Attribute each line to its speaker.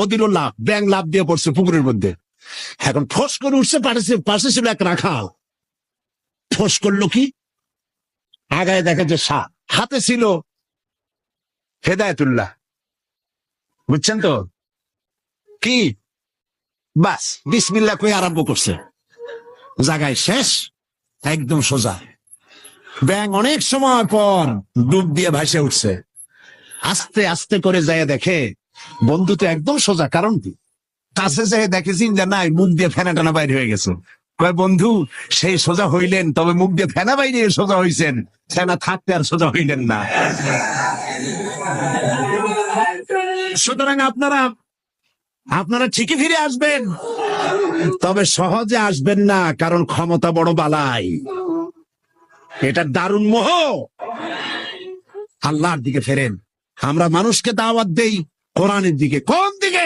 Speaker 1: ওদিনও লাভ, ব্যাং লাভ দিয়ে পড়ছে পুকুরের মধ্যে। এখন ফোস করে উঠছে, পাশে ছিল এক রাখাল। ফোস করলো কি, আগায় দেখে যে সাপ, হাতে ছিল হেদায়েতুল্লাহ, বুঝছেন তো কি, বাস বিসমিল্লাহ কই আরম্ভ করছে, জায়গায় শেষ, একদম সোজা। ব্যাং অনেক সময় পর ডুব দিয়ে ভাসে উঠছে। আস্তে আস্তে করে যায় দেখে বন্ধু তো একদম সোজা, কারণ কি, কাছে যেয়ে দেখেছেন যে নাই, মুখ দিয়ে ফেনা টানা বাইরে হয়ে গেছে। কয় বন্ধু সেই সোজা হইলেন, তবে মুখ দিয়ে ফেনা বাইরে সোজা হইছেন, ফেনা থাকতে আর সোজা হইলেন না। সুতরাং আপনারা ঠিকই ফিরে আসবেন, তবে সহজে আসবেন না, কারণ ক্ষমতা বড় বালাই, এটা দারুণ মোহ। আল্লাহর দিকে ফেরেন। আমরা মানুষকে দাওয়াত দেই কোরআনের দিকে, কোন